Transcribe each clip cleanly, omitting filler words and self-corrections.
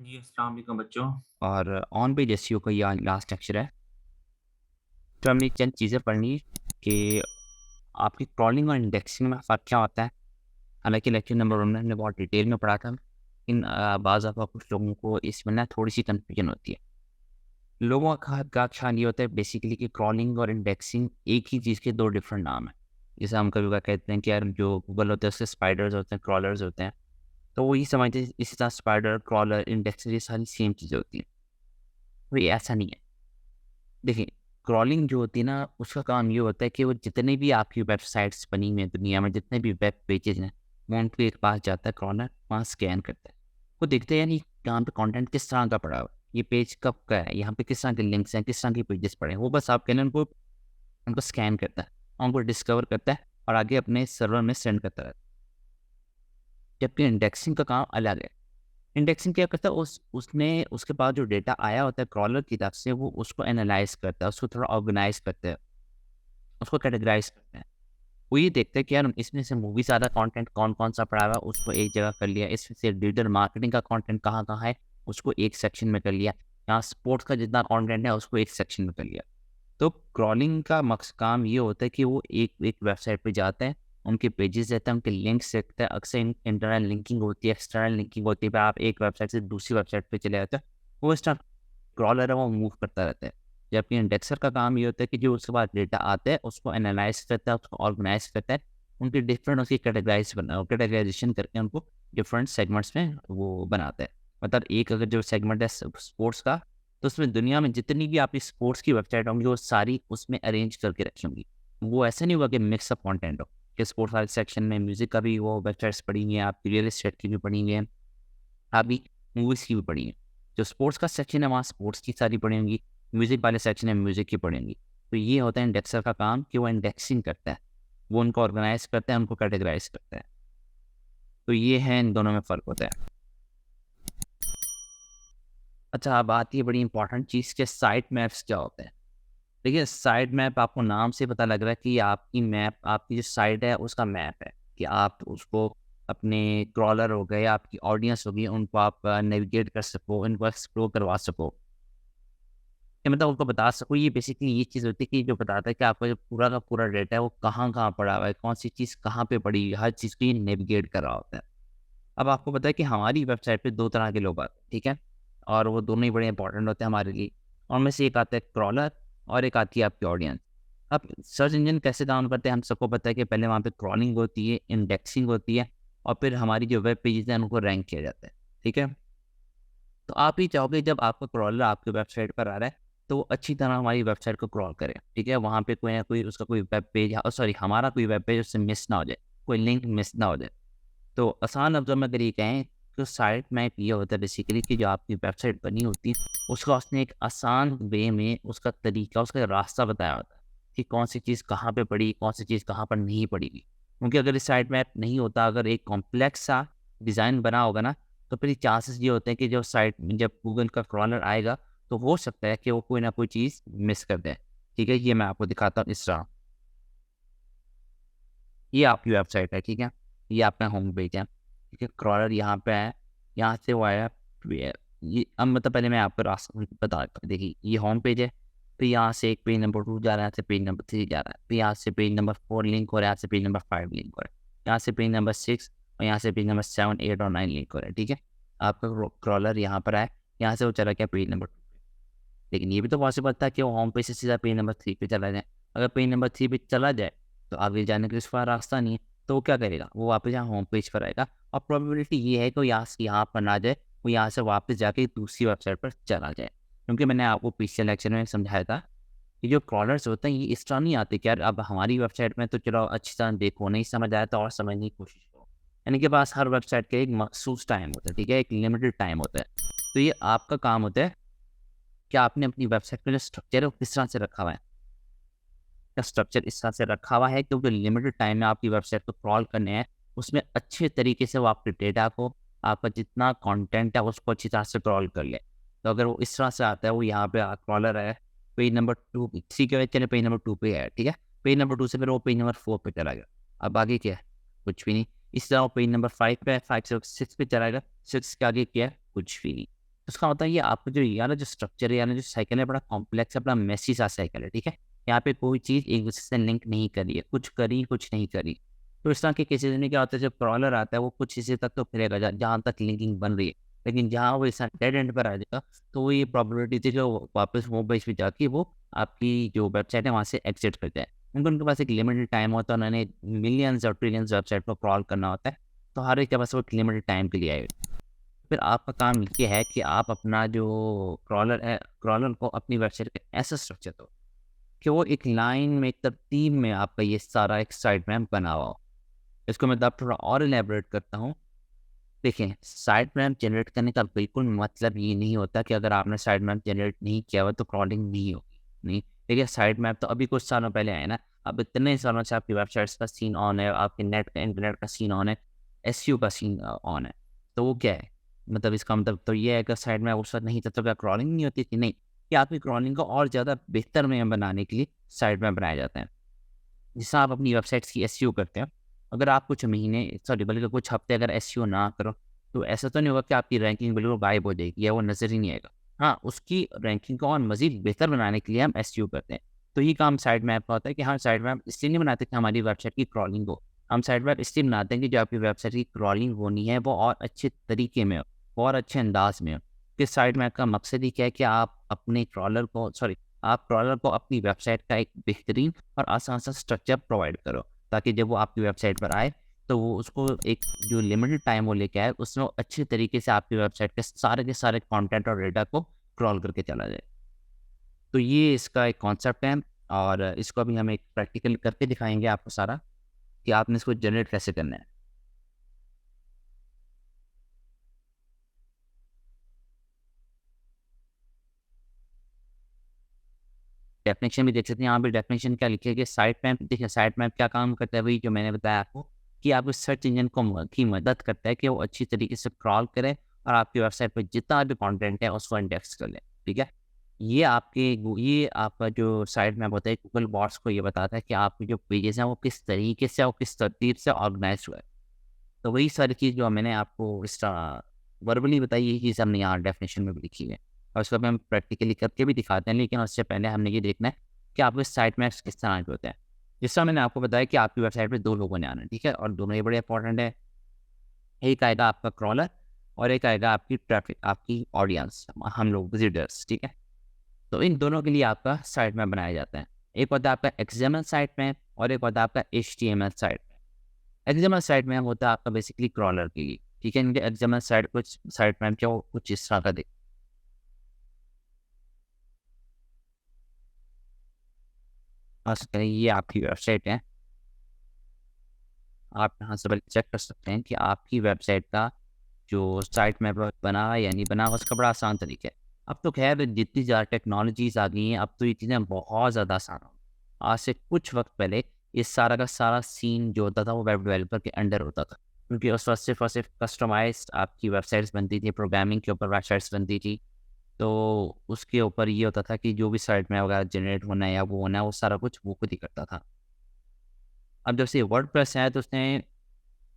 जी, अस्सलाम वालेकुम बच्चों। और ऑन पेज एसईओ का ये आज लास्ट लेक्चर है। तो हमने चंद चीज़ें पढ़नी कि आपकी क्रॉलिंग और इंडेक्सिंग में फ़र्क क्या होता है। हालांकि लेक्चर नंबर 1 में हमने बहुत डिटेल में पढ़ा था, लेकिन बाज़ दफ़ा कुछ लोगों को इसमें ना थोड़ी-सी कन्फ्यूजन होती है। लोगों का ख़्याल ये होता है बेसिकली कि क्रॉलिंग और इंडेक्सिंग एक ही चीज़ के 2 डिफरेंट नाम हैं। जैसे हम कभी-कभार कहते हैं कि यार जो गूगल होता है उसके स्पाइडर्स होते हैं, क्रॉलर्स होते हैं। तो वो ये समझते हैं इसी तरह स्पाइडर, क्रॉलर, इंडेक्सर ये सारी सेम चीज़ें होती हैं। तो ये ऐसा नहीं है। देखिए, क्रॉलिंग जो होती है ना, उसका काम ये होता है कि वो जितने भी आपकी वेबसाइट्स बनी हुई हैं दुनिया में, जितने भी वेब पेजेज़ हैं, वो उनके पास जाता है क्रॉलर, वहाँ स्कैन करता है। वो देखते हैं यार ये यहाँ पे कंटेंट किस तरह का पड़ा हुआ है, ये पेज कब का है, यहाँ पे किस तरह के लिंक्स हैं, किस तरह के पेजेज़ पड़े हैं। वो बस आप कह लें उनको उनको स्कैन करता है, उनको डिस्कवर करता है और आगे अपने सर्वर में सेंड करता है। जबकि इंडेक्सिंग का काम अलग है। इंडेक्सिंग क्या करता है उसने उसके पास जो डेटा आया होता है क्रॉलर की तरफ से वो उसको एनालाइज़ करता है, उसको थोड़ा ऑर्गेनाइज़ करता है। उसको कैटेगराइज़ करते हैं। वो ये देखते हैं कि यार इसमें से मूवी से ज़्यादा कंटेंट कौन-कौन सा पड़ा हुआ है, उसको एक जगह कर लिया। इसमें से डिजिटल मार्केटिंग का कंटेंट कहाँ-कहाँ है, उसको एक सेक्शन में कर लिया। यहाँ स्पोर्ट्स का जितना कंटेंट है, उसको एक सेक्शन में कर लिया। तो क्रॉलिंग का काम ये होता है कि वो एक एक वेबसाइट पे जाते हैं, उनके पेजेस रहते हैं, उनके लिंक्स देखते हैं। अक्सर इंटरनल लिंकिंग होती है, एक्सटर्नल लिंकिंग होती है, पे आप एक वेबसाइट से दूसरी वेबसाइट पे चले जाते हैं। वो इस तरह क्रॉलर है वो मूव करता रहता है। जबकि इंडेक्सर का काम ये होता है कि जो उसके पास डेटा आता है उसको एनालाइज़ करता है, उसको ऑर्गेनाइज़ करता है, उनकी डिफरेंट उसकी कैटेगराइज़ेशन करके उनको डिफरेंट सेगमेंट्स में वो बनाता है। मतलब एक अगर जो सेगमेंट है स्पोर्ट्स का, तो उसमें दुनिया में जितनी भी आपकी स्पोर्ट्स की वेबसाइट होंगी वो सारी उसमें अरेंज करके रखी होंगी। वो ऐसा नहीं होगा कि मिक्स अप कंटेंट हो, कि स्पोर्ट्स वाले सेक्शन में म्यूज़िक का भी वो वेबसाइट्स पड़ी हुई हैं, आपकी रियल एस्टेट की भी पड़ी हुई हैं, अभी मूवीज़ की भी पड़ी हैं। जो स्पोर्ट्स का सेक्शन है वहाँ स्पोर्ट्स की सारी पड़ी होंगी, म्यूज़िक वाले सेक्शन में म्यूज़िक की पड़ी होंगी। तो ये होता है इंडेक्सर का काम कि वो इंडेक्सिंग करता है। वो उनको ऑर्गेनाइज़ करता है, उनको कैटेगराइज़ करता है। तो ये है इन दोनों में फ़र्क होता है। अच्छा अब आती है बड़ी इंपॉर्टेंट चीज़ कि साइट मैप्स क्या होते हैं। देखिए साइट मैप आपको नाम से पता लग रहा है कि आपकी मैप आपकी जो साइट है उसका मैप है, कि आप उसको अपने क्रॉलर हो गए, आपकी ऑडियंस होगी, उनको आप नेविगेट कर सको, इनको एक्सप्लोर करवा सको। कि मतलब उनको बता सको ये बेसिकली ये चीज़ होती है कि जो बताता है कि आपका जो पूरा का पूरा डेटा है वो कहाँ-कहाँ पड़ा हुआ है, कौन-सी चीज़ कहाँ पे पड़ी हुई है, हर चीज़ को ये नेविगेट कर रहा होता है। अब आपको पता है कि हमारी वेबसाइट पे 2 तरह के लोग आते हैं, ठीक है? और वो दोनों ही बड़े इंपॉर्टेंट होते हैं हमारे लिए। उनमें से एक आता है क्रॉलर और एक आती है आपकी ऑडियंस। अब सर्च इंजन कैसे काम करते हैं हम सबको पता है कि पहले वहाँ पे क्रॉलिंग होती है, इंडेक्सिंग होती है और फिर हमारी जो वेब पेजेज़ हैं उनको रैंक किया जाता है, ठीक है? तो आप ही चाहोगे जब आपका क्रॉलर आपकी वेबसाइट पर आ रहा है, तो वो अच्छी तरह हमारी वेबसाइट को क्रॉल करे, ठीक है? वहाँ पे कोई ना कोई उसका कोई वेब पेज सॉरी हमारा कोई वेब पेज उससे मिस ना हो जाए, कोई लिंक मिस ना हो जाए। तो आसान लफ्ज़ों में अगर ये कहें तो साइट मैप ये होता है बेसिकली कि जो आपकी वेबसाइट बनी होती है, उसका उसने एक आसान वे में उसका तरीका, उसका रास्ता बताया होता है कि कौन सी चीज़ कहाँ पे पड़ी, कौन सी चीज़ कहाँ पर नहीं पड़ेगी। क्योंकि अगर ये साइट मैप नहीं होता, अगर एक कॉम्प्लेक्स सा डिज़ाइन बना होगा ना, तो फिर चांसेस ये होते हैं कि जो साइट जब गूगल का क्रॉलर आएगा, तो हो सकता है कि वो कोई ना कोई चीज़ मिस कर दे। ठीक है? ये मैं आपको दिखाता हूँ इस तरह। ये आपकी वेबसाइट है, ठीक है? ये आपका होम पेज है, ठीक है? क्रॉलर यहाँ पे है, यहाँ से वो आया ये अब मतलब पहले मैं आपको रास्ता बता देता हूँ। देखिए, ये होम पेज है, फिर यहाँ से एक पेज नंबर 2 जा रहा है, यहाँ से पेज नंबर 3 जा रहा है, फिर यहाँ से पेज नंबर 4 लिंक हो रहा है, यहाँ से पेज नंबर 5 लिंक हो रहा है, यहाँ से पेज नंबर 6 और यहाँ से पेज नंबर 7, 8 और 9 लिंक हो रहा है, ठीक है? आपका क्रॉलर यहाँ पर आया, यहाँ से वो चला गया पेज नंबर 2 पे। लेकिन ये भी तो पॉसिबल था कि वो होम पेज से सीधा पेज नंबर 3 पे चला जाए। अगर पेज नंबर 3 पे चला जाए, तो आगे जाने के लिए उसके पास रास्ता नहीं है, तो वो क्या करेगा? वो वापस यहाँ होम पेज पर आएगा और प्रोबेबिलिटी ये है कि वो यहाँ से यहाँ पर ना जाए, वो यहाँ से वापस जाके दूसरी वेबसाइट पर चला जाए। क्योंकि मैंने आपको पिछले लेक्चर में समझाया था कि जो क्रॉलर्स होते हैं ये इस तरह नहीं आते कि यार अब हमारी वेबसाइट में तो चलो अच्छी तरह देखो, नहीं समझ आया तो और समझने की कोशिश करो। इनके पास हर वेबसाइट का एक मखसूस टाइम होता है, ठीक है? एक लिमिटेड टाइम होता है। तो ये आपका काम होता है कि आपने अपनी वेबसाइट का जो स्ट्रक्चर है वो किस तरह से रखा हुआ है। का स्ट्रक्चर इस तरह से रखा हुआ है क्योंकि लिमिटेड टाइम में आपकी वेबसाइट को क्रॉल करने हैं, उसमें अच्छे तरीके से वो आपके डेटा को, आपका जितना कंटेंट है उसको अच्छी तरह से क्रॉल कर ले। तो अगर वो इस तरह से आता है, वो यहाँ पे क्रॉलर है, पेज नंबर 2 3 के बाद चले पेज नंबर 2 पे है, ठीक है? पेज नंबर 2 से फिर वो पेज नंबर 4 पे चला गया। अब आगे क्या है? कुछ भी नहीं। इसी तरह वो पेज नंबर 5 पे है, 5 से 6 पे चला गया, 6 के आगे क्या है? कुछ भी नहीं। उसका मतलब ये आपको जो यार जो स्ट्रक्चर है, यार जो साइकिल है, बड़ा कॉम्प्लेक्स है, बड़ा मेसी सा साइकिल है, ठीक है। यहाँ पे कोई चीज़ एक दूसरे से लिंक नहीं करी है, कुछ करी कुछ नहीं करी। तो इस तरह के केसेस में क्या होता है, जब क्रॉलर आता है वो कुछ हिस्से तक तो फिरेगा जहाँ तक लिंकिंग बन रही है, लेकिन जहाँ वो ऐसा डेड एंड पर आ जाएगा तो वो ये प्रॉबिलिटी थी जो वापस होम पेज पे जाके वो आपकी जो वेबसाइट है वहाँ से एग्जिट कर जाए। क्योंकि उनके पास एक लिमिटेड टाइम होता है, उन्होंने मिलियंस और ट्रिलियंस वेबसाइट को क्रॉल करना होता है, तो हर एक के पास वो लिमिटेड टाइम के लिए आएगा। फिर आपका काम ये है कि आप अपना जो क्रॉलर है, क्रॉलर को अपनी वेबसाइट पे ऐसा स्ट्रक्चर दो कि वो एक लाइन में, एक तरतीब में आपका ये सारा एक साइट मैप बना हुआ हो। इसको मैं अब थोड़ा और इलेबोरेट करता हूँ। देखिए, साइट मैप जनरेट करने का बिल्कुल मतलब ये नहीं होता कि अगर आपने साइट मैप जनरेट नहीं किया हुआ तो क्रॉलिंग नहीं होगी, नहीं। देखिए, साइट मैप तो अभी कुछ सालों पहले आया ना। अब इतने सालों से आपकी वेबसाइट्स का सीन ऑन है, आपके नेट का, इंटरनेट का सीन ऑन है, एसईओ का सीन ऑन है। तो वो क्या है, मतलब इसका मतलब तो ये है कि साइट मैप उस वक्त नहीं था तो क्या क्रॉलिंग नहीं होती थी? नहीं, कि आपकी क्रॉलिंग को और ज़्यादा बेहतर में बनाने के लिए साइट मैप बनाए जाते हैं। जिससे आप अपनी वेबसाइट्स की एसईओ करते हैं। अगर आप कुछ महीने, सॉरी बल्कि कुछ हफ्ते अगर एसईओ ना करो, तो ऐसा तो नहीं होगा कि आपकी रैंकिंग बिल्कुल गायब हो जाएगी या वो नज़र ही नहीं आएगा। हाँ, उसकी रैंकिंग को और मज़ीद बेहतर बनाने के लिए हम एसईओ करते हैं। तो ये काम साइट मैप का होता है कि हाँ, साइट मैप इसलिए नहीं बनाते कि हमारी वेबसाइट की क्रॉलिंग हो। हम साइट मैप इसलिए बनाते हैं कि जो आपकी वेबसाइट की क्रॉलिंग होनी है वो और अच्छे तरीके में हो, और अच्छे अंदाज में हो। कि साइट मैप का मकसद ही क्या है कि आप अपने क्रॉलर को, सॉरी, आप क्रॉलर को अपनी वेबसाइट का एक बेहतरीन और आसान सा स्ट्रक्चर प्रोवाइड करो, ताकि जब वो आपकी वेबसाइट पर आए तो वो उसको एक जो लिमिटेड टाइम वो लेके आए, उसमें वो अच्छे तरीके से आपकी वेबसाइट के सारे कंटेंट और डेटा को क्रॉल करके चला जाए। तो ये इसका एक कॉन्सेप्ट है, और इसको अभी हम एक प्रैक्टिकल करके दिखाएंगे आपको सारा, कि आपने इसको जनरेट कैसे करना है। डेफिनेशन भी देख सकते हैं, यहाँ पे डेफिनेशन क्या लिखी है कि साइट मैप, देखिए साइट मैप क्या काम करता है, वही जो मैंने बताया आपको, कि आपको सर्च इंजन को की मदद करता है कि वो अच्छी तरीके से क्रॉल करे और आपकी वेबसाइट पर जितना भी कंटेंट है उसको इंडेक्स कर ले, ठीक है। ये आपका जो साइट मैप होता है, गूगल बॉट्स को ये बताता है कि आपके जो पेजेस हैं वो किस तरीके से और किस तरतीब से ऑर्गेनाइज हुआ है। तो वही सारी चीज़ जो मैंने आपको इस वर्बली बताई, यही चीज़ हमने यहाँ डेफिनेशन में भी लिखी है, और उसको भी हम प्रैक्टिकली करके भी दिखाते हैं। लेकिन उससे पहले हमने ये देखना है कि आपके साइट मैप्स किस तरह के होते हैं। जिस तरह मैंने आपको बताया कि आपकी वेबसाइट पे 2 लोगों ने आना है, ठीक है, और दोनों ही बड़े इंपॉर्टेंट है। एक आएगा आपका क्रॉलर, और एक आएगा आपकी ट्रैफिक, आपकी ऑडियंस, हम लोग विजिटर्स, ठीक है। तो इन दोनों के लिए आपका साइट मैप बनाया जाता है। एक होता है आपका एक्सएमएल साइट मैप, और एक होता है आपका HTML site map. XML site map होता है आपका बेसिकली क्रॉलर के लिए, ठीक है। इनके एक्सएमएल साइट कुछ साइट मैप जो कुछ इस तरह का दिख, बस ये आपकी वेबसाइट है। आप यहाँ से बल्कि चेक कर सकते हैं कि आपकी वेबसाइट का जो साइट मैप बना है या नहीं बना, उसका बड़ा आसान तरीका है। अब तो खैर जितनी ज़्यादा टेक्नोलॉजीज़ आ गई हैं, अब तो ये चीज़ें बहुत ज़्यादा आसान हो गई। आज से कुछ वक्त पहले ये सारा का सारा सीन जो होता था वो वेब डेवलपर के अंडर होता था, क्योंकि उस वक्त सिर्फ और सिर्फ कस्टमाइज्ड आपकी वेबसाइट्स बनती थी, प्रोग्रामिंग के ऊपर वेबसाइट्स बनती थी। तो उसके ऊपर ये होता था कि जो भी साइट मैप वगैरह जनरेट होना है या वो होना है, वो सारा कुछ वो खुद ही करता था। अब जब से वर्डप्रेस है तो उसने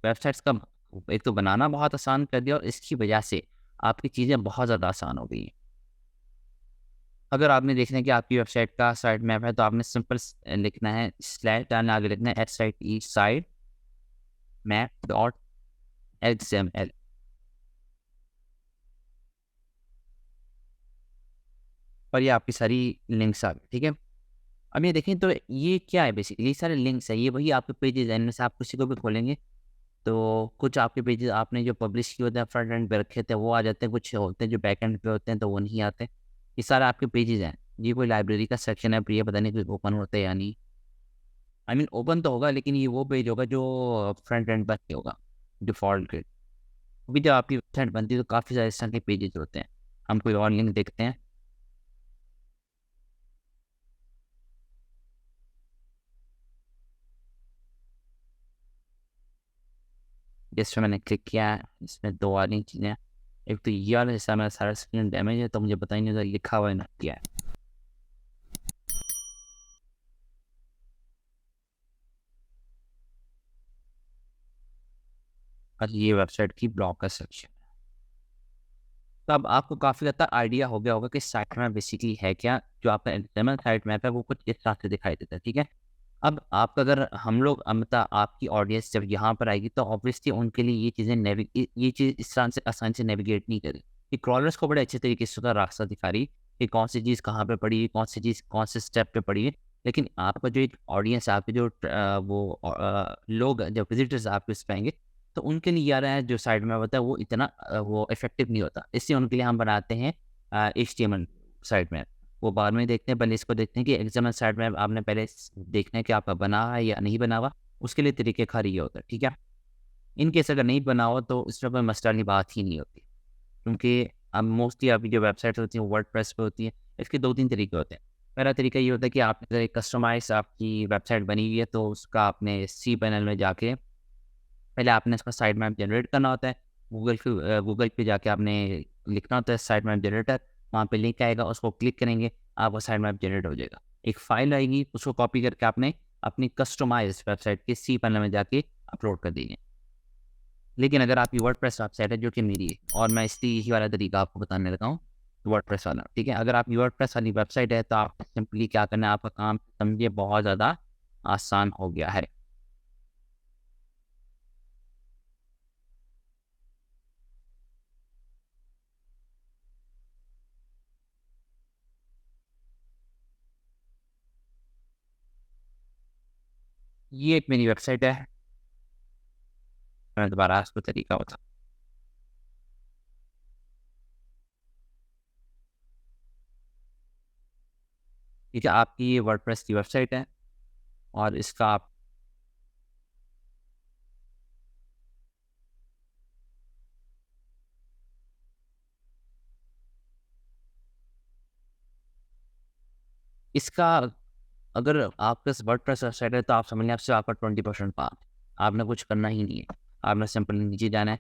वेबसाइट्स का एक तो बनाना बहुत आसान कर दिया, और इसकी वजह से आपकी चीज़ें बहुत ज़्यादा आसान हो गई हैं। अगर आपने देखना है कि आपकी वेबसाइट का साइट मैप है, तो आपने सिंपल लिखना है, स्लैश डालना, आगे लिखना है SITE site map dot XML, और ये आपकी सारी लिंक्स आ गई, ठीक है। अब ये देखें तो ये क्या है, बेसिकली ये सारे लिंक्स है, ये वही आपके पेजेस हैं। इनमें से आप किसी को भी खोलेंगे तो कुछ आपके पेजेस आपने जो पब्लिश किए होते हैं फ्रंट एंड पे रखे थे वो आ जाते हैं, कुछ होते हैं जो बैक एंड पे होते हैं तो वो नहीं आते। ये सारे आपके पेजेस हैं। ये कोई लाइब्रेरी का सेक्शन है, पर ये पता नहीं कोई ओपन होता है या नहीं। आई मीन ओपन तो होगा, लेकिन ये वो पेज होगा जो फ्रंट एंड पर नहीं होगा, डिफ़ॉल्ट के। अभी जब आपकी वेबसाइट बनती है तो काफ़ी सारे इस तरह के पेजेस होते हैं। हम कोई और लिंक देखते हैं, जिस पर मैंने क्लिक किया है, इसमें दो वाली चीज़ें। एक तो ये वाला हिस्सा मेरा सारा स्क्रीन डैमेज है, तो मुझे पता ही नहीं होता लिखा हुआ है ना क्या है। और ये वेबसाइट की ब्लॉग का सेक्शन। तो अब आपको काफ़ी हद तक आइडिया हो गया होगा कि साइट मैप बेसिकली है क्या। जो आपका एक्सएमएल साइट मैप है वो कुछ इस तरह से दिखाई देता है, ठीक है। अब आप अगर हम लोग मतलब आपकी ऑडियंस जब यहाँ पर आएगी तो ऑब्वियसली उनके लिए ये चीज़ें ये चीज़ इस तरह से आसानी से नेविगेट नहीं करेगी। ये क्रॉलर्स को बड़े अच्छे तरीके से उसका रास्ता दिखा रही है कि कौन सी चीज़ कहाँ पे पड़ी है, कौन सी चीज़ कौन से स्टेप पे पड़ी है। लेकिन आपका जो एक ऑडियंस है, आपके जो लोग जब विजिटर्स आपके इस पे आएंगे तो उनके लिए यार है जो साइड में होता है वो इतना वो इफेक्टिव नहीं होता। इसलिए उनके लिए हम बनाते हैं HTML साइड में। वो बाद में देखते हैं, पहले इसको देखते हैं कि एग्जाम साइड में आपने पहले देखना है कि आपका बना है या नहीं बना हुआ। उसके लिए तरीक़ेकार ये होता है, ठीक है। इन केस अगर नहीं बना हो तो इसमें कोई मसला वाली बात ही नहीं होती, क्योंकि अब मोस्टली आपकी जो वेबसाइट होती है वर्डप्रेस पे होती है। इसके 2-3 तरीके होते हैं। पहला तरीका ये होता है कि आपने अगर एक कस्टमाइज़ आपकी वेबसाइट बनी हुई है तो उसका आपने सी पैनल में जाके पहले आपने इसका साइट मैप जनरेट करना होता है। गूगल पे जाके आपने लिखना होता है साइट मैप जनरेटर, वहाँ पे लिंक आएगा, उसको क्लिक करेंगे, आपका साइट मैप जनरेट हो जाएगा। एक फ़ाइल आएगी, उसको कॉपी करके आपने अपनी कस्टमाइज़्ड वेबसाइट के सी पैनल में जाके अपलोड कर देंगे। लेकिन अगर आपकी वर्डप्रेस वेबसाइट है जो कि मेरी है, और मैं इसलिए यही वाला तरीका आपको बताने लगा हूँ, वर्डप्रेस वाला, ठीक है। अगर आपकी वर्डप्रेस वाली वेबसाइट है तो आप सिंपली क्या करना है, आपका काम समझिए बहुत ज़्यादा आसान हो गया है। ये एक मेरी वेबसाइट है, मैं दोबारा इसको तरीका बता। ठीक है, आपकी ये वर्डप्रेस की वेबसाइट है और इसका आप इसका अगर आपके पास वर्डप्रेस वेबसाइट है तो आप समझ लें आपसे आपका 20% पास। आपने कुछ करना ही नहीं है, आपने सिंपली नीचे जाना है।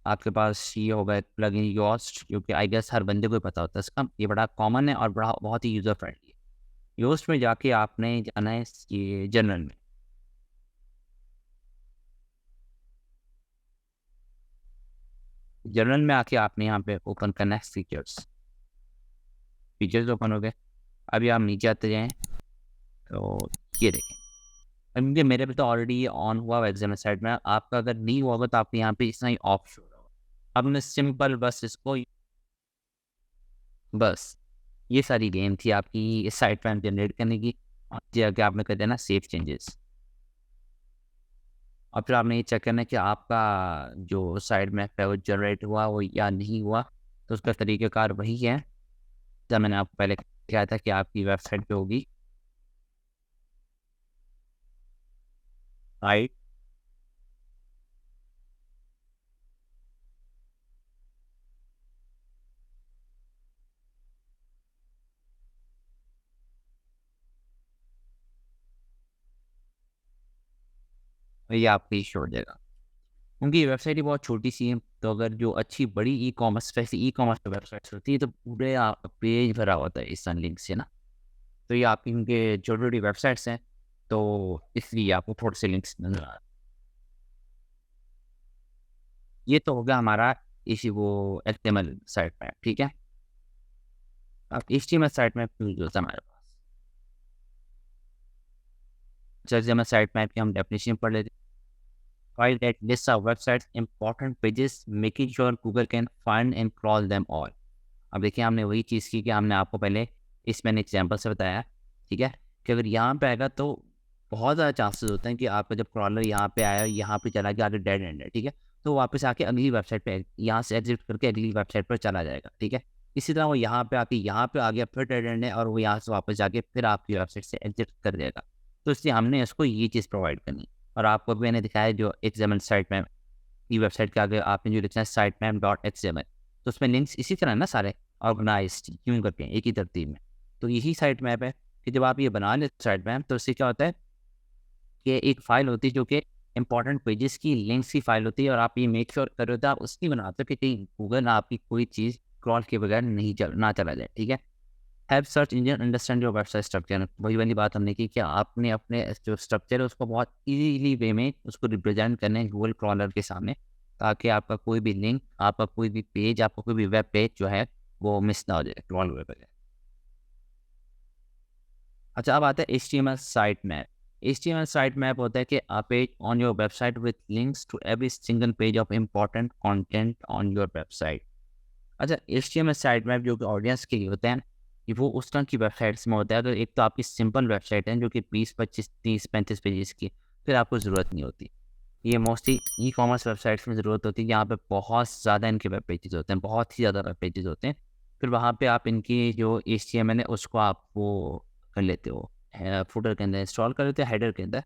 आपके पास ये होगा एक प्लगइन योस्ट, जो कि आई गेस हर बंदे को ही पता होता है इसका। ये बड़ा कॉमन है और बड़ा बहुत ही यूज़र फ्रेंडली है। योस्ट में जाके आपने जाना है ये जनरल में। जनरल में आके आपने यहाँ पे ओपन करना है फीचर्स। फीचर्स ओपन हो गए। अभी आप नीचे आते जाएँ तो ये देखें, क्योंकि मेरे पे तो ऑलरेडी ये ऑन हुआ हुआ एग्जाम साइड में। आपका अगर नहीं हुआ होगा तो आपके यहाँ पे इतना ही ऑफ शो होगा। आपने सिंपल बस इसको बस ये सारी गेम थी आपकी इस साइट पे जनरेट करने की। और ये आगे आपने कर देना सेव चेंजेस, और फिर आपने ये चेक करना है कि आपका जो साइट मैप है वो जनरेट हुआ वो या नहीं हुआ। तो उसका तरीक़ेकार वही है जब मैंने आपको पहले कहा था कि आपकी वेबसाइट पे होगी राइट। ये आपकी शो हो जाएगा, क्योंकि ये वेबसाइट ही बहुत छोटी सी है। तो अगर जो अच्छी बड़ी e commerce, specially e commerce websites होती है तो पूरे पेज भरा होता है इस लिंक से ना। तो ये आपकी उनके छोटी छोटी वेबसाइट्स हैं, तो इसलिए आपको थोड़े से लिंक्स नजर आ रहे हैं। ये तो होगा हमारा इसी वो HTML साइट मैप, ठीक है। अब HTML साइट मैप यूज होता है हमारे पास। HTML साइट मैप की हम डेफिनेशन पढ़ लेते हैं। File that lists our website's important pages, making sure Google can find and crawl them all. अब देखिए हमने वही चीज़ की कि हमने आपको पहले इस मैंने एग्जाम्पल से बताया, ठीक है, कि अगर यहाँ पे आएगा तो बहुत ज़्यादा चांसेस होते हैं कि आपका जब क्रॉलर यहाँ पे आया, यहाँ पे चला गया, आगे डेड एंड है, ठीक है, तो वापस आके अगली वेबसाइट पे यहाँ से एग्जिट करके अगली वेबसाइट पर चला जाएगा, ठीक है। इसी तरह वो यहाँ पे आके यहाँ पे आ गया, फिर डेड एंड है और वो यहाँ से वापस जाके फिर आपकी वेबसाइट से एग्जिट कर देगा। तो इसलिए हमने इसको ये चीज़ प्रोवाइड करनी। और आपको भी मैंने दिखाया जो एक्सएमएल साइट मैप की वेबसाइट के आगे आपने जो लिखना है साइट मैप डॉट एक्सएमएल, तो उसमें लिंक्स इसी तरह ना सारे ऑर्गेनाइज्ड क्यों करके हैं एक ही तरतीब में। तो यही साइट मैप है कि जब आप ये बना लेते साइट मैप तो इससे क्या होता है कि एक फ़ाइल होती है जो कि इंपॉर्टेंट पेजेस की लिंक्स की फ़ाइल होती है, और आप ये मेक श्योर कर रहे होते हो आप उसकी बनाते हो कि कहीं गूगल आपकी कोई चीज़ क्रॉल के बगैर नहीं ना चला जाए, ठीक है। Help search engine understand your website structure, वही वाली बात हमने की कि आपने अपने जो स्ट्रक्चर है उसको बहुत ईजीली वे में उसको रिप्रेजेंट करना है गूगल क्रॉलर के सामने, ताकि आपका कोई भी लिंक, आपका कोई भी पेज, आपका कोई भी वेब पेज जो है वो मिस ना हो जाए, क्रॉल हुए बगैर। अच्छा, अब आता है HTML site map. HTML site map होता है कि a page on your website with links to every single page of important content on your website. अच्छा, HTML साइट मैप जो कि ऑडियंस के लिए होता है, कि वो उस तरह की वेबसाइट्स में होता है। अगर एक तो आपकी सिंपल वेबसाइट है जो कि 20, 25, 30, 35 पेजेस की, फिर आपको ज़रूरत नहीं होती। ये मोस्टली ई-कॉमर्स वेबसाइट्स में ज़रूरत होती है, यहाँ पे बहुत ज़्यादा इनके वेब पेजेस होते हैं, बहुत ही ज़्यादा वेब पेजेस होते हैं। फिर वहाँ पे आप इनकी जो HTML है उसको आप वो कर लेते हो, फुटर के अंदर इंस्टॉल कर लेते हो, हेडर के अंदर।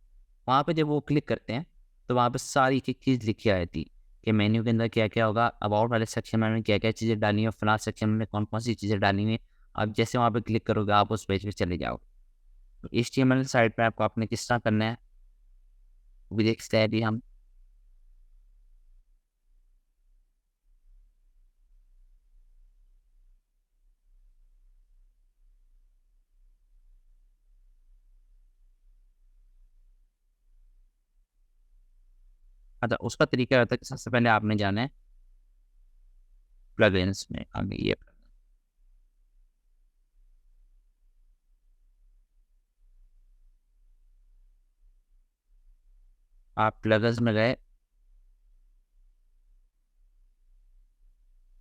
वहाँ पे जब वो क्लिक करते हैं तो वहाँ पे सारी एक-एक चीज़ लिखी आ जाती है कि मेन्यू के अंदर क्या-क्या होगा, अबाउट वाले सेक्शन में हमें क्या-क्या चीज़ें डालनी है, फलाँ सेक्शन में कौन-कौन सी चीज़ें डालनी है। आप जैसे वहाँ पे क्लिक करोगे आप उस पेज पे चले जाओगे। HTML साइट पे आपको आपने किस तरह करना है, वो भी देखते हैं अभी हम। अच्छा, उसका तरीका रहता है कि सबसे पहले आपने जाना है प्लगइन्स में। आगे ये आप प्लगइन्स में गए,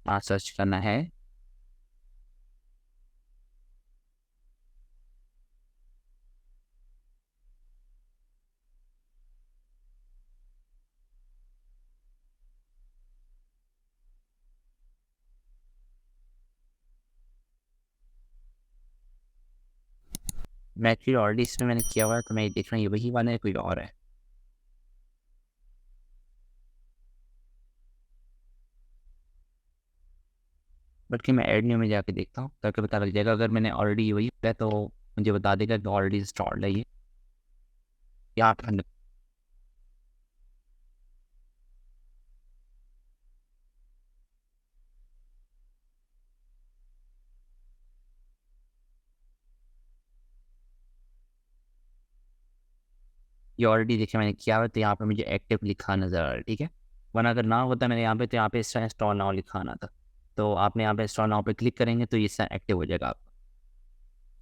सर्च करना है मैं एक्चुअली ऑलरेडी इसमें मैंने किया हुआ है, तो मैं ये देख रहा हूँ ये वही वाला है कोई और है। बल्कि मैं ऐड न्यू में जाके देखता हूँ ताकि पता लग जाएगा। अगर मैंने ऑलरेडी वही किया है तो मुझे बता देगा कि ऑलरेडी इंस्टॉल्ड है ये। यहाँ पे ये ऑलरेडी देखिए मैंने किया हुआ है, तो यहाँ पे मुझे एक्टिव लिखा नज़र आ रहा है, ठीक है। वरना अगर ना होता मैंने यहाँ पे, तो यहाँ पे इंस्टॉल नाउ लिखा आना था। तो आपने यहाँ पे इंस्टॉल नाउ पे क्लिक करेंगे तो ये एक्टिव हो जाएगा आपका।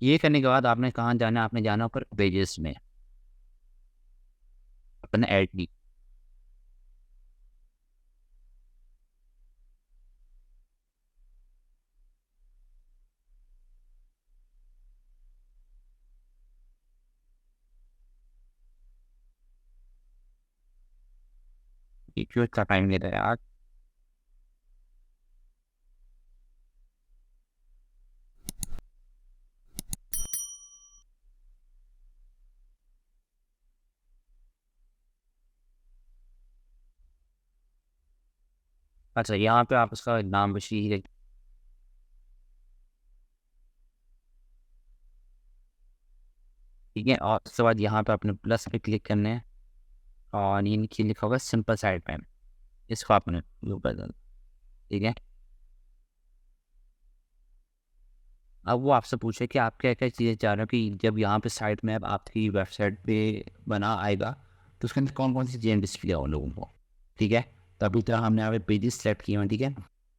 ये करने के बाद आपने कहाँ जाना है, आपने जाना ऊपर पेजेस में, अपना ऐड ली। ये क्यों इतना टाइम ले रहा है यार। अच्छा, यहाँ पे आप उसका नाम बस यही ठीक है। और उसके बाद यहाँ पे अपने प्लस पे क्लिक करना है और ये नीचे लिखा होगा सिंपल साइड पैन, इसको आपने ऊपर कर देना, ठीक है। अब वो आपसे पूछे कि आप क्या क्या चीज़ें चाह रहे हो कि जब यहाँ पे साइट मैप आपकी वेबसाइट पे बना आएगा तो उसके अंदर कौन कौन सी चीज़ें डिस्प्ले हो लोगों को, ठीक है। तो अभी तो हमने यहाँ पे पेजेस सेलेक्ट किए हैं, ठीक है।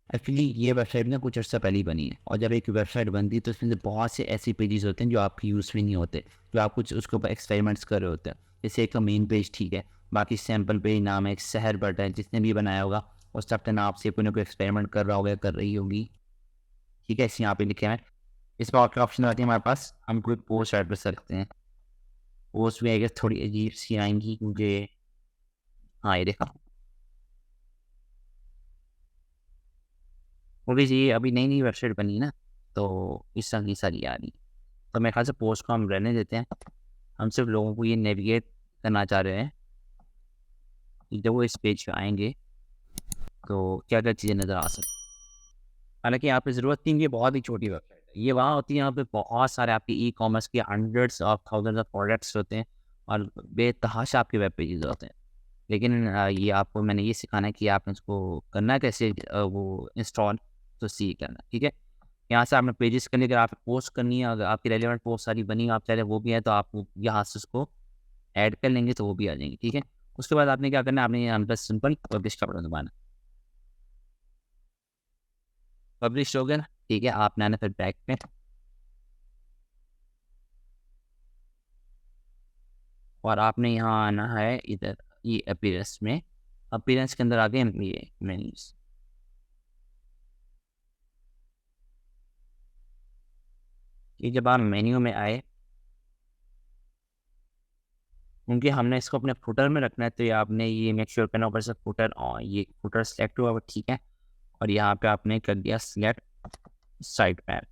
एक्चुअली ये वेबसाइट ना कुछ अर्सा पहले ही बनी है, और जब एक वेबसाइट बनती है तो उसमें से बहुत से ऐसे पेजेस होते हैं जो आपकी यूज़ में नहीं होते, जो आप कुछ उसके ऊपर एक्सपेरिमेंट्स कर रहे होते हैं। जैसे एक मेन पेज, ठीक है, बाकी सैम्पल पेज नाम है, एक शहर बट है, जिसने भी बनाया होगा उस अपने नाम से कोई ना कोई एक्सपेरिमेंट कर रहा होगा, कर रही होगी, ठीक है। इसे यहाँ पे लिखे हैं। इसमें और क्या ऑप्शन आती है हमारे पास, हम कोई पोस्ट ऐड कर सकते हैं। पोस्ट भी आई गेस थोड़ी अजीब सी आएंगी मुझे। हाँ, ये देखा, वो भी जी अभी नई नई वेबसाइट बनी ना, तो इस तरह की सारी आ रही। तो मेरे ख्याल से पोस्ट को हम रहने देते हैं। हम सिर्फ लोगों को ये नेविगेट करना चाह रहे हैं कि जब वो इस पेज पे आएंगे तो क्या क्या चीज़ें नज़र आ सकती। हालांकि यहाँ पे ज़रूरत नहीं, ये बहुत ही छोटी वेबसाइट है। ये वहाँ होती है यहाँ पे बहुत सारे आपके ई कॉमर्स के hundreds of thousands of products होते हैं और बेतहाशा आपके वेब पेजेस होते हैं। लेकिन ये आपको मैंने ये सिखाना है कि आपने इसको करना कैसे, वो इंस्टॉल तो सी करना, ठीक है। यहाँ से आपने पेजेस करने के, आप पोस्ट करनी है, अगर आपकी रेलिवेंट पोस्ट सारी बनी आप चाह रहे वो भी है तो आप यहाँ से उसको ऐड कर लेंगे तो वो भी आ जाएंगे, ठीक है। उसके बाद आपने क्या करना है, आपने यहाँ बस सिंपल पब्लिश का बटन दबाना, पब्लिश हो गया ना, ठीक है। आपने आना फिर बैक पे, और आपने यहाँ आना है इधर ये अपीयरेंस में। अपीयरेंस के अंदर आ गए ये मेन्यूज। ये जब आप मेन्यू में आए, क्योंकि हमने इसको अपने फुटर में रखना है, तो ये आपने ये मेक श्योर करना ऊपर से फुटर, और ये फुटर सेलेक्ट हुआ, ठीक है। और यहाँ पे आपने कर दिया सिलेक्ट साइट मैप।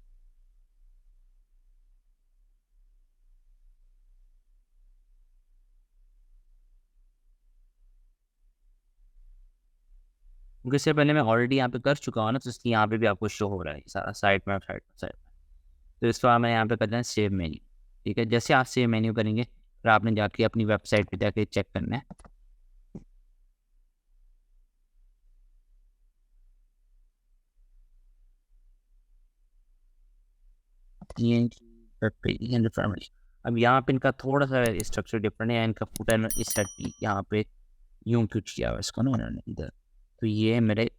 क्योंकि इससे पहले मैं ऑलरेडी यहाँ पे कर चुका हूँ ना, तो इसलिए यहाँ पे भी आपको शो हो रहा है सारा साइट मैप, साइट मैप। तो इसको मैं यहाँ पे करना है सेव मेन्यू, ठीक है। जैसे आप सेव मेन्यू करेंगे, फिर आपने जाके अपनी वेबसाइट पे जाके चेक करना है। अब यहाँ पे इनका थोड़ा सा स्ट्रक्चर डिफरेंट है, इनका फुटर इस साइड यहाँ पे यूं क्यों किया हुआ इसको ना उन्होंने इधर। तो ये मेरे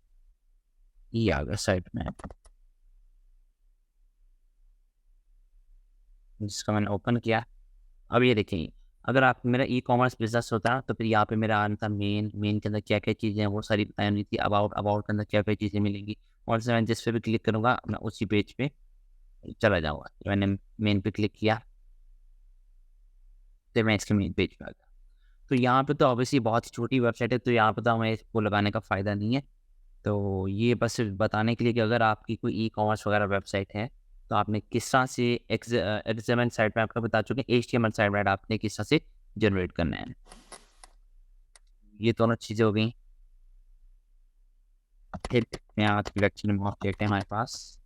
ये आ गया साइट मैप, जिसका मैंने ओपन किया। अब ये देखिए, अगर आप मेरा ई कॉमर्स बिजनेस होता तो फिर यहाँ पे मेरा आना था मेन के अंदर क्या क्या चीज़ें हैं वो सारी बतानी थी। अबाउट के अंदर क्या क्या चीज़ें मिलेंगी, और से मैं जिस पे भी क्लिक करूँगा मैं उसी पेज पे चला जाऊँगा। तो मैंने मेन पे क्लिक किया, तो मैं इसके मेन पेज पे आ गया। तो यहाँ पे तो ऑब्वियसली बहुत ही छोटी वेबसाइट है, तो यहाँ पे तो हमें इसको लगाने का फ़ायदा नहीं है। तो ये बस बताने के लिए कि अगर आपकी कोई ई कॉमर्स वगैरह वेबसाइट है, तो आपने किस तरह से एक्सएमएल साइट में आपको बता चुके हैं, एचटीएमएल साइट में आपने किस तरह से जनरेट करना है। ये दोनों चीज़ें हो गई। फिर यहाँ लेक्चर में ऑब्जेक्ट है हमारे पास।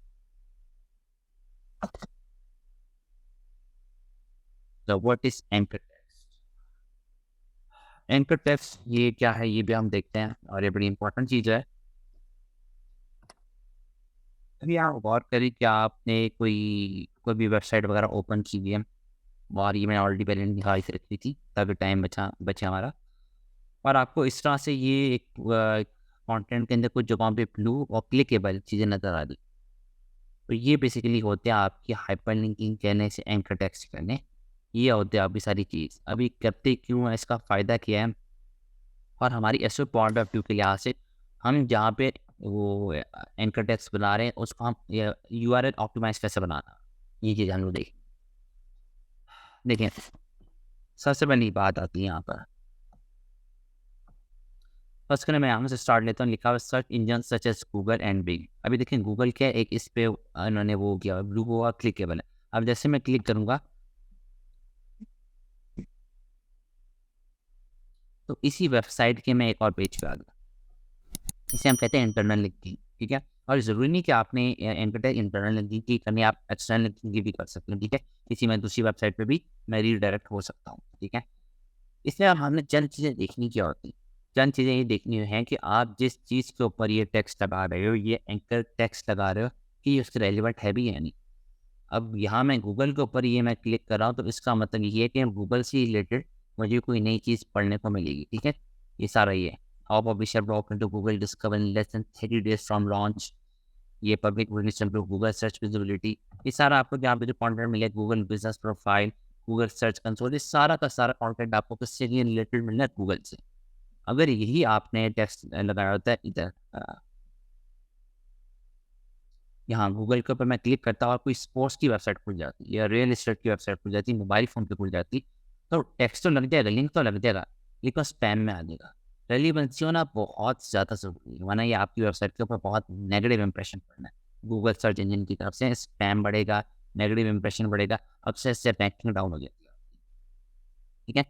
तो what is anchor text? Anchor text ये क्या है, ये भी हम देखते हैं, और ये बड़ी इंपॉर्टेंट चीज़ है। अभी आप गौर करिए कि आपने कोई भी वेबसाइट वगैरह ओपन की हुई है, और ये मैंने ऑलरेडी पहले निकाल के रखी थी ताकि टाइम बचे हमारा। और आपको इस तरह से ये एक कंटेंट के अंदर कुछ जगहों पे ब्लू और क्लिकेबल चीज़ें नज़र आ रही। तो ये बेसिकली होते हैं आपकी हाइपर लिंकिंग कहने से एंकर टेक्स्ट करने, ये होते हैं आपकी सारी चीज़। अभी करते क्यों है, इसका फ़ायदा क्या है, और हमारी एसईओ पॉइंट ऑफ व्यू के लिहाज से हम जहाँ पे वो एंकर टेक्स्ट बना रहे हैं उसको हम यूआरएल ऑप्टिमाइज कैसे बनाना, ये चीज़ हम लोग देखें। सबसे पहली बात आती है यहाँ पर, फर्स्ट करने मैं यहाँ से स्टार्ट लेता हूँ। लिखा हुआ search engine such as Google and Bing. अभी देखिए गूगल क्या है, एक इस पे इन्होंने वो किया ब्लू हुआ क्लिकेबल है। अब जैसे मैं क्लिक करूँगा तो इसी वेबसाइट के मैं एक और पेज पे आ गया। इसे हम कहते हैं इंटरनल लिंकिंग, ठीक है। और ज़रूरी नहीं कि आपने इंटरनल लिंकिंग की करनी, आप एक्सटर्नल लिंकिंग की भी कर सकते हैं, ठीक है। किसी मैं दूसरी वेबसाइट पे भी मैं रीडायरेक्ट हो सकता हूँ, ठीक है। इसलिए अब हमने चंद चीज़ें देखनी क्या होती हैं। चंद चीज़ें ये देखनी हैं कि आप जिस चीज़ के ऊपर ये टेक्स्ट लगा रहे हो, ये एंकर टेक्स्ट लगा रहे हो, कि ये उसके रेलिवेंट है भी या नहीं। अब यहाँ मैं गूगल के ऊपर ये मैं क्लिक कर रहा हूँ, तो इसका मतलब ये है कि गूगल से रिलेटेड मुझे कोई नई चीज़ पढ़ने को मिलेगी, ठीक है। ये सारा ये है। How publisher blog into Google discover in less than 30 days from launch. ये public relation to Google search visibility. ये सारा आपको जहाँ पे जो कंटेंट मिले, Google business profile, Google search console, ये सारा का सारा कंटेंट आपको किससे रिलेटेड मिलना है, गूगल से। अगर यही आपने टेक्स्ट लगाया होता है इधर यहाँ गूगल के ऊपर मैं क्लिक करता हूँ और कोई स्पोर्ट्स की वेबसाइट खुल जाती है, या रियल एस्टेट की वेबसाइट खुल जाती है, मोबाइल फ़ोन पे खुल जाती, तो टेक्स्ट तो लग जाएगा, लिंक तो लग जाएगा, लेकिन स्पैम में आ जाएगा। रेलिवेंसी होना बहुत ज़्यादा ज़रूरी है, वरना ये आपकी वेबसाइट के ऊपर बहुत नेगेटिव इंप्रेशन पड़ना है। गूगल सर्च इंजन की तरफ से स्पैम बढ़ेगा, नेगेटिव इंप्रेशन बढ़ेगा, अक्सर से रैंकिंग डाउन हो जाती है, ठीक है।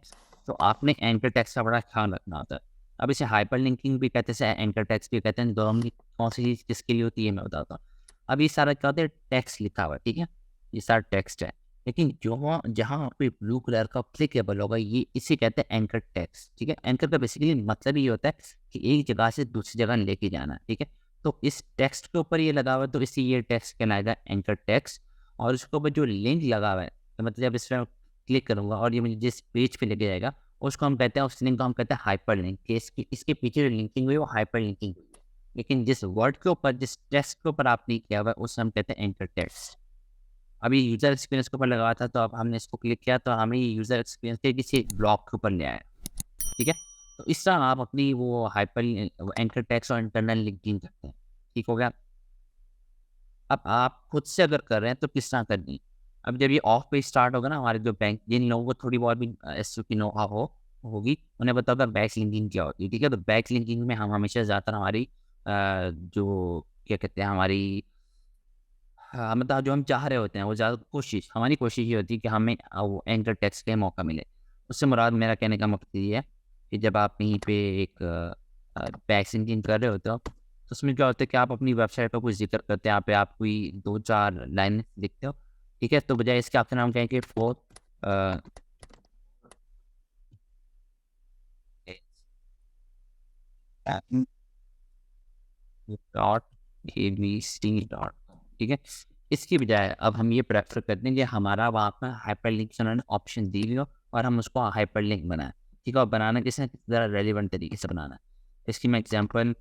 तो आपने एंकर टेक्स्ट का बड़ा ख्याल रखना होता है। अब इसे हाइपर लिंकिंग भी कहते हैं, एंकर टेक्स्ट भी कहते हैं, दोनों में कौन सी चीज़ किसके लिए होती है मैं बताता हूँ। अब ये सारा क्या होता है, टेक्स्ट लिखा हुआ है, ठीक है। ये सारा टेक्स्ट है, लेकिन जो जहाँ पे ब्लू कलर का क्लिकेबल होगा, ये इसे कहते हैं एंकर टेक्स्ट, ठीक है। एंकर का बेसिकली मतलब ये होता है कि एक जगह से दूसरी जगह लेके जाना, ठीक है। तो इस टेक्स्ट के ऊपर ये लगा हुआ है, तो इसी ये टेक्स्ट कहलाएगा एंकर टेक्स्ट। और उसके ऊपर जो लिंक लगा हुआ है, तो मतलब जब इसमें क्लिक करूँगा और ये मुझे जिस पेज पे लेके जाएगा, उसको हम कहते हैं, उस लिंक को हम कहते हैं हाइपर लिंक, कि इसके पीछे जो लिंकिंग हुई है वो हाइपर लिंकिंग हुई है। लेकिन जिस वर्ड के ऊपर, जिस टेक्स्ट के ऊपर आपने किया हुआ है, उसे हम कहते हैं एंकर टेक्स्ट। अभी यूज़र एक्सपीरियंस के ऊपर लगा था, तो अब हमने इसको क्लिक किया तो हमें ये यूज़र एक्सपीरियंस के किसी ब्लॉक के ऊपर ले आया, ठीक है? तो इस तरह आप अपनी वो हाइपर एंकर टेक्स्ट और इंटरनल लिंकिंग करते हैं, ठीक हो गया? अब आप खुद से अगर कर रहे हैं तो किस तरह करनी है? अब जब ये ऑफ पेज स्टार्ट होगा ना, हमारे जो बैंक, जिन लोगों को थोड़ी बहुत भी एसईओ की नो-हाउ होगी, उन्हें पता होगा बैक लिंकिंग क्या होती है, ठीक है? तो बैक लिंकिंग में हम हमेशा ज़्यादातर हमारी जो क्या कहते हैं, हमारी हाँ, मतलब जो हम चाह रहे होते हैं, वो ज़्यादा कोशिश, हमारी कोशिश ये होती है कि हमें वो एंकर टेक्स्ट का मौका मिले। उससे मुराद, मेरा कहने का मकसद ये है कि जब आप कहीं पे एक बैक लिंकिंग कर रहे होते हो, तो उसमें क्या होता है कि आप अपनी वेबसाइट पर कुछ ज़िक्र करते हैं, यहाँ पे आप कोई 2-4 लाइन लिखते हो, ठीक है? तो बजाय इसके आपसे हम कहें कि फोर अ, डॉट एबीसी डॉट, ठीक है? इसकी बजाय अब हम ये प्रेफ़र करते हैं कि हमारा वहाँ पे हाइपरलिंक से उन्होंने ऑप्शन दी हुई हो और हम उसको हाइपरलिंक बनाएँ, ठीक है? और बनाना कैसे है, ज़रा रेलेवेंट तरीके से बनाना है। इसकी मैं एग्ज़ाम्पल,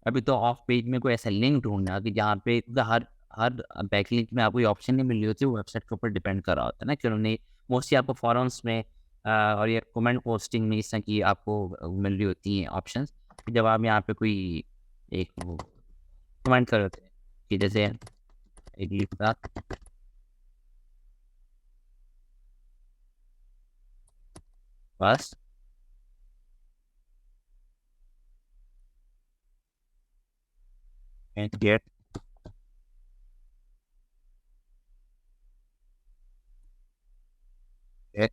अभी तो ऑफ पेज में कोई ऐसा लिंक ढूँढना कि जहाँ पे हर हर बैकलिंक में आपको ये ऑप्शन नहीं मिल रही होती, वो वेबसाइट के ऊपर डिपेंड कर रहा होता है ना, कि उन्होंने मोस्टली आपको फोरम्स में और ये कमेंट पोस्टिंग में इस तरह की आपको मिल रही होती हैं ऑप्शंस। जब आप यहाँ पे कोई एक वो कमेंट कर रहे थे कि जैसे एक लिखा, बस and get it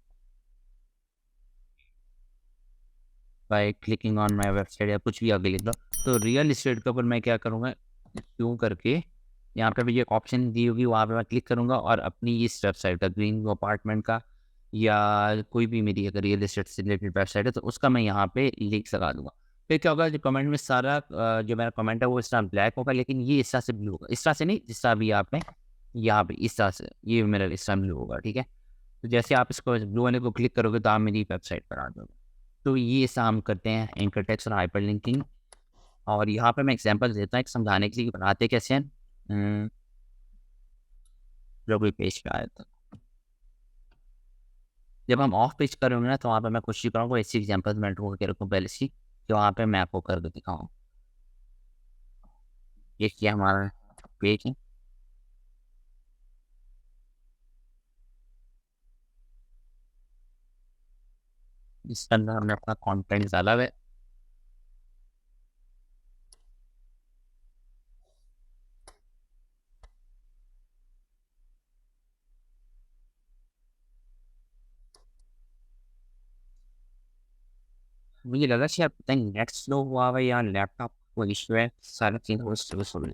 by clicking on my website या कुछ भी आगे लिख लो। तो रियल एस्टेट के ऊपर मैं क्या करूँगा, क्यों करके यहाँ पे भी ये ऑप्शन दी होगी, वहाँ पे मैं क्लिक करूँगा और अपनी इस वेबसाइट का, ग्रीन अपार्टमेंट का या कोई भी मेरी अगर रियल एस्टेट से रिलेटेड वेबसाइट है, तो उसका मैं यहाँ पे लिंक लगा दूँगा। फिर क्या होगा, जो कमेंट में सारा जो मेरा कमेंट है वो इस तरह ब्लैक होगा, लेकिन ये इस तरह से ब्लू होगा। इस तरह से नहीं, जिस तरह अभी आपने यहाँ पे इस तरह से, ये मेरा इस तरह ब्लू होगा, ठीक है? तो जैसे आप इसको ब्लू वाले को क्लिक करोगे तो आप मेरी वेबसाइट पर आ जाओगे। तो ये ऐसा हम करते हैं एंकर टेक्स्ट और हाइपरलिंकिंग। और यहाँ पे मैं एग्जांपल देता हूँ एक समझाने के लिए कि बनाते कैसे हैं। जो कोई पेज पे आया था, जब हम ऑफ पेज करेंगे ना, तो वहाँ पे मैं कोशिश करूँगा ऐसी एग्जांपल मैं ढूंढ के रखूँ पहले से, कि वहाँ पे मैं आपको करके दिखाऊँ। ये किया हमारा पेज है, इसके अंदर हमने अपना कंटेंट डाला हुआ है। मुझे लगा शायद पता नहीं नेट स्लो हुआ हुआ है या लैपटॉप को इशू है, सारी चीज़ वो स्लो स्लो।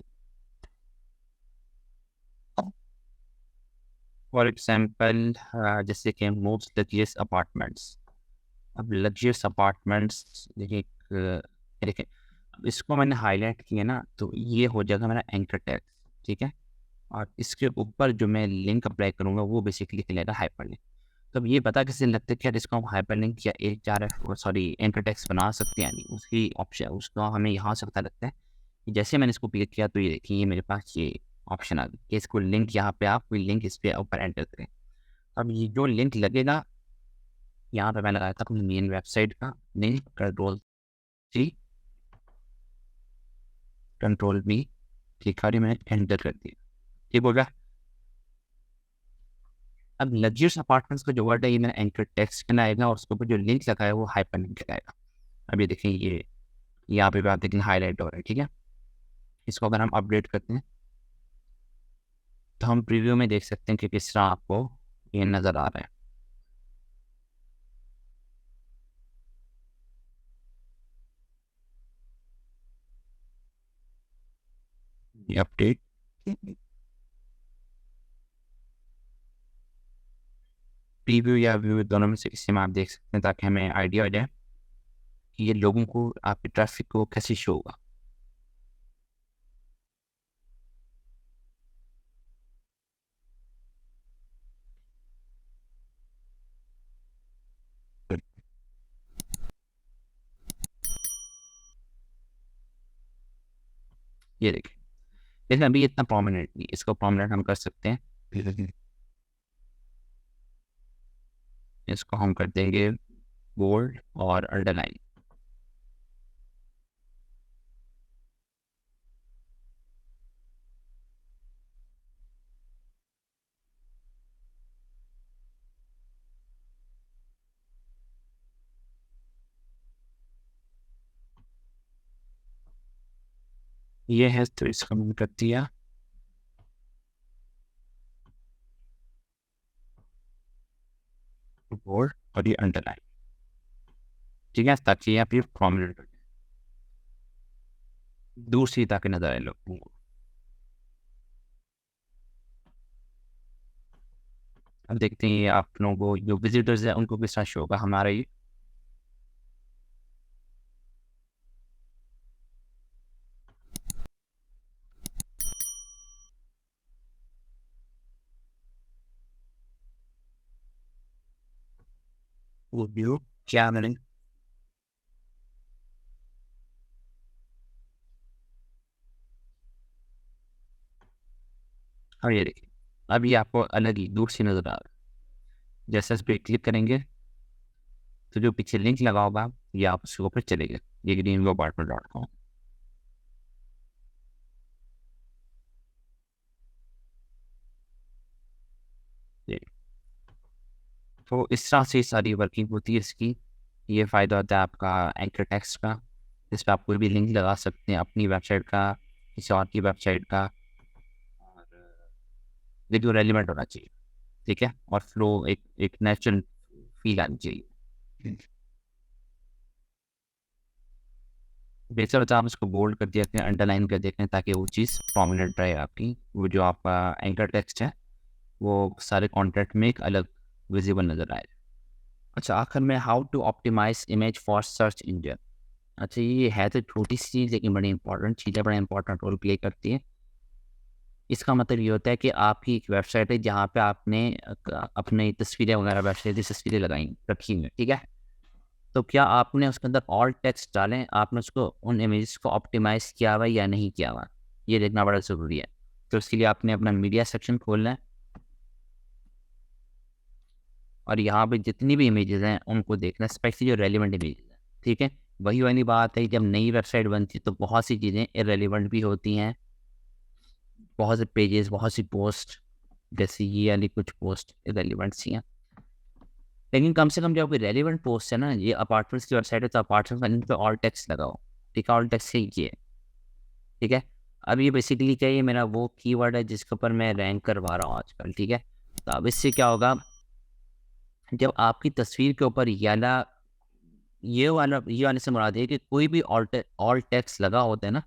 फॉर एग्जाम्पल जैसे कि मोस्ट लग्जरियस अपार्टमेंट्स। अब लग्जरियस अपार्टमेंट्स देखिए, देखिए अब इसको मैंने हाईलाइट किया ना, तो ये हो जाएगा मेरा एंकर टैग, ठीक है? और इसके ऊपर जो मैं लिंक अप्लाई करूँगा वो बेसिकली कहलाएगा हाइपर लिंक। तो अब ये पता कैसे लगता है कि यार इसको हम हाइपर लिंक या एक चार सॉरी एंकर टैग्स बना सकते हैं, यानी उसकी ऑप्शन, उसको हमें यहाँ से पता लगता है कि जैसे मैंने इसको क्लिक किया तो ये देखिए, ये मेरे पास ये ऑप्शन आ गई कि इसको लिंक, यहाँ पे आप कोई लिंक इस पे ऊपर एंटर करें। अब ये जो लिंक लगेगा, यहाँ पे मैं लगाया था अपनी मेन वेबसाइट का link, control C, control V, ठीक है? मैंने एंटर कर दिया, ठीक हो गया। अब लग्जरियस अपार्टमेंट्स का जो वर्ड है, ये मैंने एंकर टेक्स्ट में आएगा और उसके ऊपर जो लिंक लगा है वो हाइपर लिंक लगाएगा। अब ये देखें, ये यहाँ पे भी आप देखें हाईलाइट हो रहा है, ठीक है? इसको अगर हम अपडेट करते हैं तो हम प्रीव्यू में देख सकते हैं कि किस तरह आपको ये नज़र आ रहा है, ये अपडेट प्रीव्यू या व्यू दोनों में से किसी में आप देख सकते हैं, ताकि हमें आइडिया हो जाए कि ये लोगों को, आपके ट्रैफिक को कैसे शो होगा। ये देखिए, लेकिन अभी इतना प्रोमिनेंट नहीं, इसको प्रोमिनेंट हम कर सकते हैं। इसको हम कर देंगे बोल्ड और अंडरलाइन। ये है, तो इसको मैंने कर दिया बोल्ड और ये अंडरलाइन, ठीक है, ताकि यहाँ पे प्रोमिनेंट हो जाए, दूर से ही ताकि नजर आए लोगों को। अब देखते हैं आप लोगों को जो विजिटर्स है उनको किस तरह शो होगा हमारा ये। वो व्यू क्या मैंने, अब ये देखिए, अब ये आपको अलग ही दूर से नजर आ रहा है। जैसे इस पर क्लिक करेंगे तो जो पीछे लिंक लगा होगा ये आप उसके ऊपर चलेगा, ये greengoapartment.com। तो इस तरह से सारी वर्किंग होती है इसकी। ये फ़ायदा होता है आपका एंकर टेक्स्ट का, इस पर आप कोई भी लिंक लगा सकते हैं अपनी वेबसाइट का, किसी और की वेबसाइट का, और वीडियो रेलिवेंट होना चाहिए, ठीक है, और फ्लो एक एक नेचुरल फील आनी चाहिए। बेहतर होता है आप इसको बोल्ड कर देते हैं, अंडरलाइन कर देते हैं, ताकि वो चीज़ प्रोमिनेंट रहे आपकी, वो जो आपका एंकर टेक्स्ट है वो सारे कॉन्टेंट में एक अलग विजिबल नज़र आए। अच्छा, आखिर में how to optimise image for search engine. अच्छा, ये है तो छोटी सी चीज़ लेकिन बड़ी इंपॉर्टेंट चीज़ है, बड़ा इंपॉर्टेंट रोल प्ले करती है। इसका मतलब ये होता है कि आपकी एक वेबसाइट है जहाँ पे आपने अपनी तस्वीरें वगैरह वेबसाइट की तस्वीरें लगाई रखी हुई, ठीक है। तो क्या आपने उसके अंदर ऑल टेक्स्ट डालें, आपने उसको उन इमेजेस को ऑप्टिमाइज़ किया हुआ या नहीं किया हुआ, ये देखना बड़ा ज़रूरी है। तो इसके लिए आपने अपना मीडिया सेक्शन खोलना है और यहाँ पे जितनी भी इमेजेस हैं उनको देखना, स्पेशली जो रेलिवेंट इमेजेस हैं, ठीक है। वही वाली बात है, जब नई वेबसाइट बनती है तो बहुत सी चीज़ें इरेलीवेंट भी होती हैं, बहुत से पेजेस, बहुत सी पोस्ट, जैसे ये वाली कुछ पोस्ट इरेलीवेंट सी हैं। लेकिन कम से कम जो आपकी रेलिवेंट पोस्ट है ना, ये अपार्टमेंट्स की वेबसाइट है तो अपार्टमेंट पे ऑल टेक्स्ट लगाओ, ठीक है, ऑल टेक्स्ट ही किए, ठीक है। अब ये बेसिकली क्या है, ये मेरा वो कीवर्ड है जिसके ऊपर मैं रैंक करवा रहा हूँ आजकल, ठीक है। तो अब इससे क्या होगा, जब आपकी तस्वीर के ऊपर ये वाले से मुराद है कि कोई भी ऑल टेक्स्ट लगा होता है ना,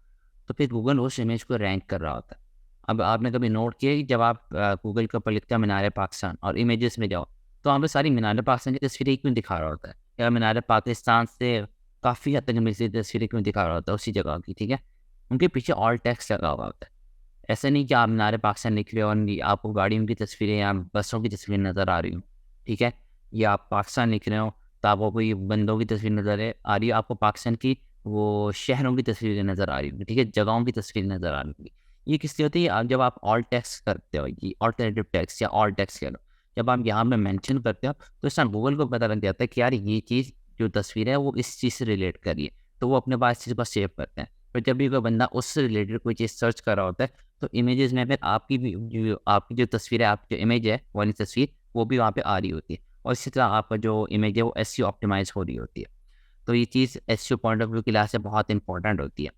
तो फिर गूगल उस इमेज को रैंक कर रहा होता है। अब आपने कभी नोट किया कि जब आप गूगल के ऊपर लिखते हैं मीनार पाकिस्तान और इमेजेस में जाओ, तो वहाँ पे सारी मीनार पाकिस्तान की तस्वीरें क्यों दिखा रहा होता है, या मीनार पाकिस्तान से काफ़ी हद तक मिलती तस्वीरें क्यों दिखा रहा होता है उसी जगह की, ठीक है। उनके पीछे ऑल टेक्स्ट लगा हुआ होता है। ऐसा नहीं कि आप मीनार पाकिस्तान लिख रहे हो और आपको गाड़ियों की तस्वीरें या बसों की तस्वीरें नज़र आ रही हो, ठीक है, या आप पाकिस्तान लिख रहे हो तो आपको कोई बंदों की तस्वीर नज़र आ रही है, आपको पाकिस्तान की वो शहरों की तस्वीरें नज़र आ रही होंगी, ठीक है, जगहों की तस्वीर नज़र आ रही होंगी। ये किस लिए होती है, जब आप ऑल टेक्स्ट करते हो, ये ऑल्टरनेटिव टेक्स्ट या ऑल टेक्स्ट कह लो, जब आप यहाँ पे मेंशन करते हो तो इससे गूगल को पता लग जाता है कि यार ये चीज़ जो तस्वीर है वो इस चीज़ से रिलेट कर रही है, तो वो अपने पास इस चीज़ को सेव करते हैं। फिर जब भी कोई बंदा उससे रिलेटेड कोई चीज़ सर्च कर रहा होता है तो इमेजेस में फिर आपकी जो तस्वीर है, आपकी जो इमेज है वाली तस्वीर, वो भी वहाँ पे आ रही होती है, और इसी तरह आपका जो इमेज है वो एसईओ ऑप्टिमाइज हो रही होती है। तो ये चीज़ एसईओ पॉइंट ऑफ व्यू के लिहाज से बहुत इंपॉर्टेंट होती है।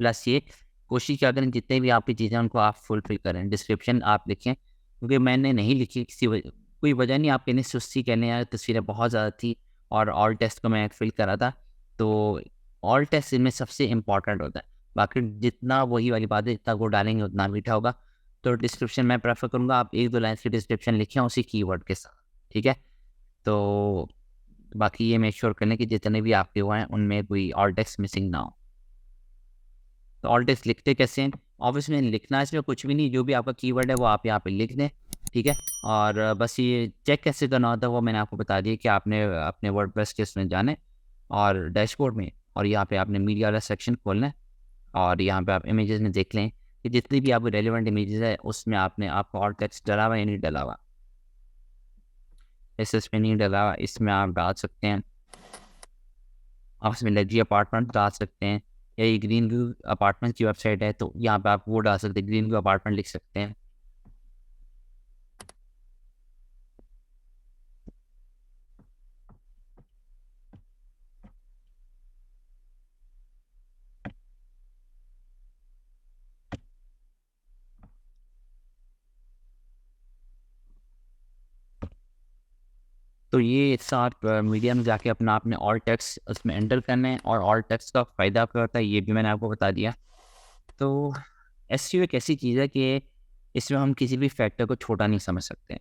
प्लस ये कोशिश क्या करें जितने भी आपकी चीज़ें उनको आप फुलफिल करें, डिस्क्रिप्शन आप लिखें, क्योंकि मैंने नहीं लिखी कोई वजह नहीं, आप कहने सुस्ती कहने यार तस्वीरें बहुत ज़्यादा थी और ऑल टेक्स्ट को मैं फिल करा था, तो ऑल टेक्स्ट इनमें सबसे इम्पॉर्टेंट होता है। बाकी जितना वही वाली बात है, जितना वो डालेंगे उतना मीठा होगा। तो डिस्क्रिप्शन मैं प्रेफर करूँगा आप 1-2 लाइन की डिस्क्रिप्शन लिखें उसी कीवर्ड के साथ, ठीक है। तो बाकी ये मेक श्योर कर लें कि जितने भी आपके हुए हैं उनमें कोई ऑल टेक्स्ट मिसिंग ना हो। तो ऑल टेक्स्ट लिखते कैसे हैं? ऑब्वियसली लिखना इसमें कुछ भी नहीं, जो भी आपका कीवर्ड है वो आप यहाँ पे लिख दें, ठीक है। और बस ये चेक कैसे करना होता है वो मैंने आपको बता दिया कि आपने अपने वर्डप्रेस के उसमें जाना है और डैशबोर्ड में, और यहाँ पे आपने मीडिया वाला सेक्शन खोलना है और यहाँ पे आप इमेजेस में देख लें कि जितनी भी आपको रेलिवेंट इमेजेस है उसमें आपको ऑल्ट टेक्स्ट डला हुआ या नहीं डला हुआ। इसमें नहीं डला हुआ, इसमें आप डाल सकते हैं। आप इसमें लग्जरी अपार्टमेंट डाल सकते हैं, या ये ग्रीन व्यू अपार्टमेंट की वेबसाइट है तो यहाँ पे आप वो डाल सकते हैं, ग्रीन व्यू अपार्टमेंट लिख सकते हैं। तो ये इससे आप मीडिया में जाके अपना आपने ऑल टेक्स्ट उसमें एंटर करना है, और ऑल टेक्स्ट का फ़ायदा क्या होता है ये भी मैंने आपको बता दिया। तो एसईओ एक ऐसी चीज़ है कि इसमें हम किसी भी फैक्टर को छोटा नहीं समझ सकते,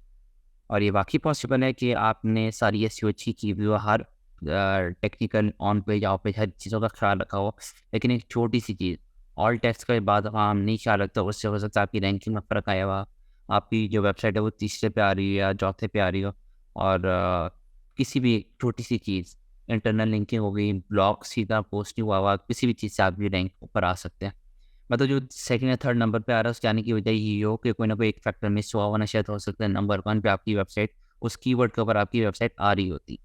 और ये वाक़ई पॉसिबल है कि आपने सारी एसईओ अच्छी की हुई हो, हर technical on page off page हर चीज़ों का ख्याल रखा हो, लेकिन एक छोटी सी चीज़ ऑल टेक्स्ट के बाद वहाँ हम नहीं ख्याल रखते, उससे हो सकता है आपकी रैंकिंग में फ़र्क आया हुआ, आपकी जो वेबसाइट है वो तीसरे पे आ रही है या चौथे पे आ रही हो, और किसी भी छोटी सी चीज़ इंटरनल लिंकिंग हो गई, ब्लॉग सीधा पोस्ट नहीं हुआ हुआ, किसी भी चीज़ से आप भी रैंक ऊपर आ सकते हैं। मतलब जो सेकंड या थर्ड नंबर पे आ रहा है उसके आने की वजह ये हो कि कोई ना कोई एक फैक्टर मिस हुआ होना, शायद हो सकता है नंबर 1 पे आपकी वेबसाइट उस कीवर्ड के ऊपर आपकी वेबसाइट आ रही होती।